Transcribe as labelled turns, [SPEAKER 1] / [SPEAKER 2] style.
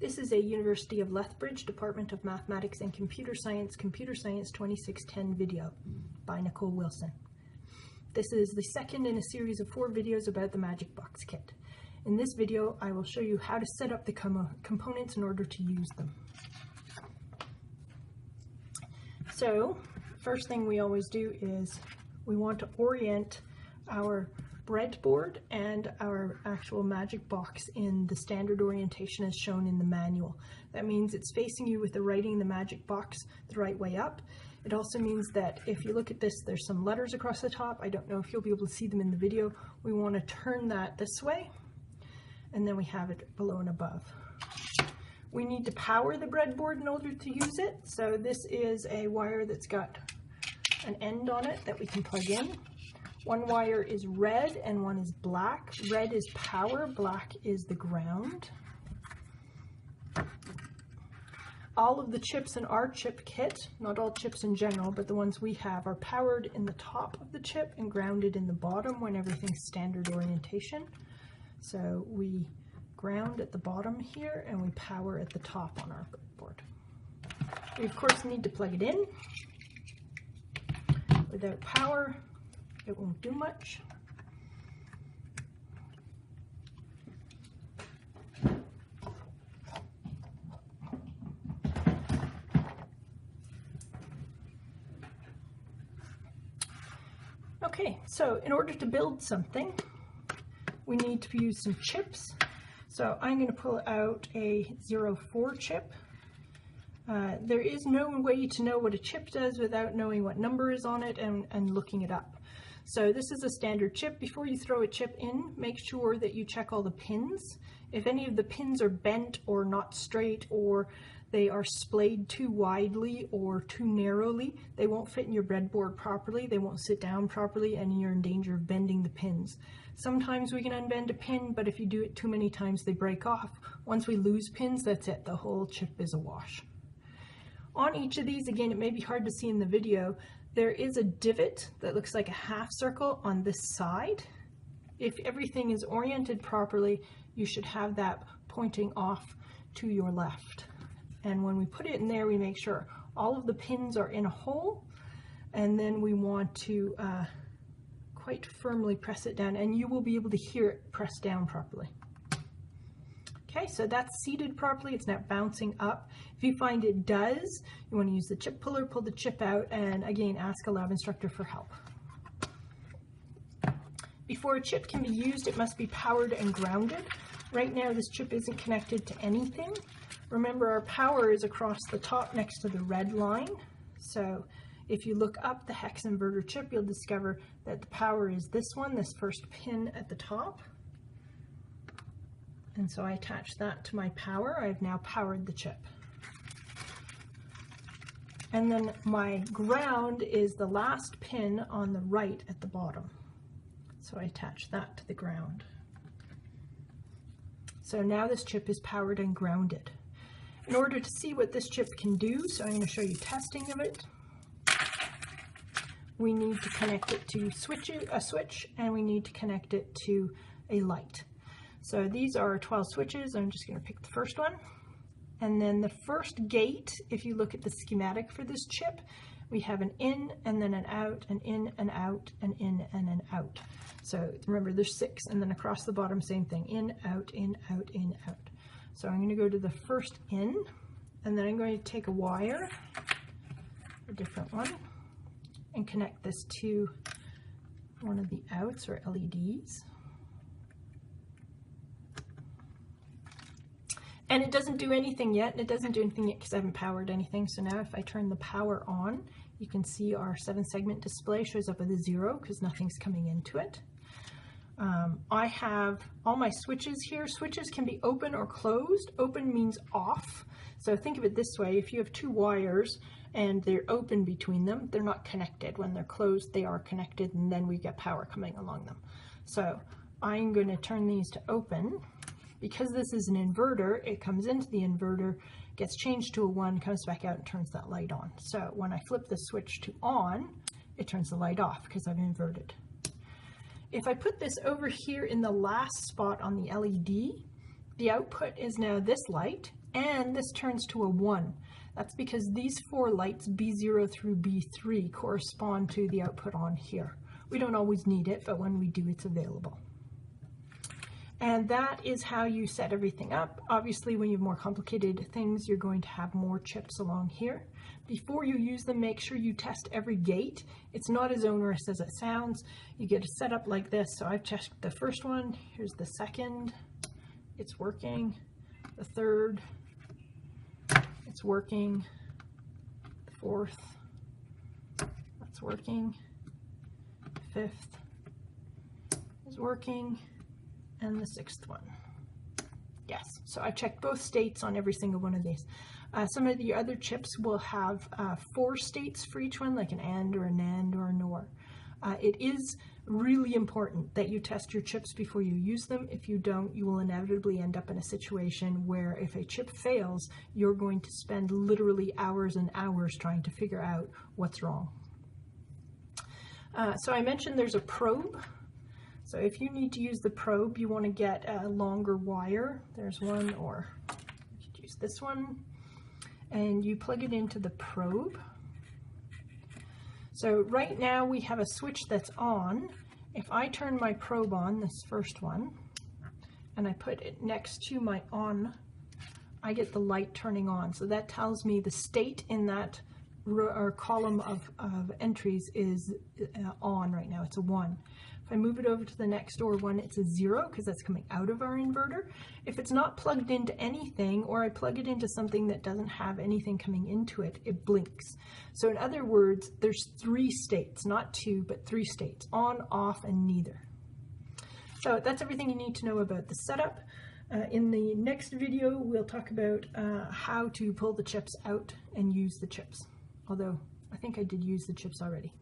[SPEAKER 1] This is a University of Lethbridge Department of Mathematics and Computer Science 2610 video by Nicole Wilson. This is the second in a series of 4 videos about the Magic Box Kit. In this video, I will show you how to set up the components in order to use them. So, first thing we always do is we want to orient our breadboard and our actual Magic Box in the standard orientation as shown in the manual. That means it's facing you with the writing in the Magic Box the right way up. It also means that if you look at this, there's some letters across the top. I don't know if you'll be able to see them in the video. We want to turn that this way, and then we have it below and above. We need to power the breadboard in order to use it. So this is a wire that's got an end on it that we can plug in. One wire is red and one is black. Red is power, black is the ground. All of the chips in our chip kit, not all chips in general, but the ones we have, are powered in the top of the chip and grounded in the bottom when everything's standard orientation. So we ground at the bottom here and we power at the top on our breadboard. We of course need to plug it in. Without power, it won't do much. Okay, so in order to build something, we need to use some chips. So I'm going to pull out a 04 chip. There is no way to know what a chip does without knowing what number is on it and looking it up. So this is a standard chip. Before you throw a chip in, make sure that you check all the pins. If any of the pins are bent or not straight, or they are splayed too widely or too narrowly, they won't fit in your breadboard properly, they won't sit down properly, and you're in danger of bending the pins. Sometimes we can unbend a pin, but if you do it too many times, they break off. Once we lose pins, that's it, the whole chip is a wash. On each of these, again, it may be hard to see in the video, there is a divot that looks like a half circle on this side. If everything is oriented properly, you should have that pointing off to your left. And when we put it in there, we make sure all of the pins are in a hole, and then we want to quite firmly press it down, and you will be able to hear it press down properly. Okay, so that's seated properly, it's not bouncing up. If you find it does, you want to use the chip puller, pull the chip out, and again, ask a lab instructor for help. Before a chip can be used, it must be powered and grounded. Right now, this chip isn't connected to anything. Remember, our power is across the top next to the red line. So if you look up the hex inverter chip, you'll discover that the power is this one, this first pin at the top. And so I attach that to my power. I've now powered the chip. And then my ground is the last pin on the right at the bottom. So I attach that to the ground. So now this chip is powered and grounded. In order to see what this chip can do, so I'm going to show you testing of it, we need to connect it to a switch, and we need to connect it to a light. So these are 12 switches. I'm just going to pick the first one. And then the first gate, if you look at the schematic for this chip, we have an in and then an out, an in and out, an in and an out. So remember, there's 6, and then across the bottom, same thing, in, out, in, out, in, out. So I'm going to go to the first in, and then I'm going to take a wire, a different one, and connect this to one of the outs or LEDs. And it doesn't do anything yet. It doesn't do anything yet because I haven't powered anything. So now if I turn the power on, you can see our 7-segment display shows up with a 0 because nothing's coming into it. I have all my switches here. Switches can be open or closed. Open means off. So think of it this way. If you have 2 wires and they're open between them, they're not connected. When they're closed, they are connected, and then we get power coming along them. So I'm going to turn these to open. Because this is an inverter, it comes into the inverter, gets changed to a 1, comes back out and turns that light on. So when I flip the switch to on, it turns the light off because I've inverted. If I put this over here in the last spot on the LED, the output is now this light, and this turns to a 1. That's because these 4 lights, B0 through B3, correspond to the output on here. We don't always need it, but when we do, it's available. And that is how you set everything up. Obviously, when you have more complicated things, you're going to have more chips along here. Before you use them, make sure you test every gate. It's not as onerous as it sounds. You get a setup like this. So I've tested the first one. Here's the second. It's working. The third. It's working. The fourth. That's working. The fifth is working. And the sixth one. Yes, so I checked both states on every single one of these. Some of the other chips will have 4 states for each one, like an AND or an AND or a NOR. It is really important that you test your chips before you use them. If you don't, you will inevitably end up in a situation where if a chip fails, you're going to spend literally hours and hours trying to figure out what's wrong. So I mentioned there's a probe. So if you need to use the probe, you want to get a longer wire. There's one, or you could use this one. And you plug it into the probe. So right now we have a switch that's on. If I turn my probe on, this first one, and I put it next to my on, I get the light turning on. So that tells me the state in that column of entries is on right now. It's a 1. If I move it over to the next door one, it's a 0 because that's coming out of our inverter. If it's not plugged into anything, or I plug it into something that doesn't have anything coming into it, it blinks. So in other words, there's 3 states, not 2, but 3 states: on, off, and neither. So that's everything you need to know about the setup. In the next video, we'll talk about how to pull the chips out and use the chips. Although I think I did use the chips already.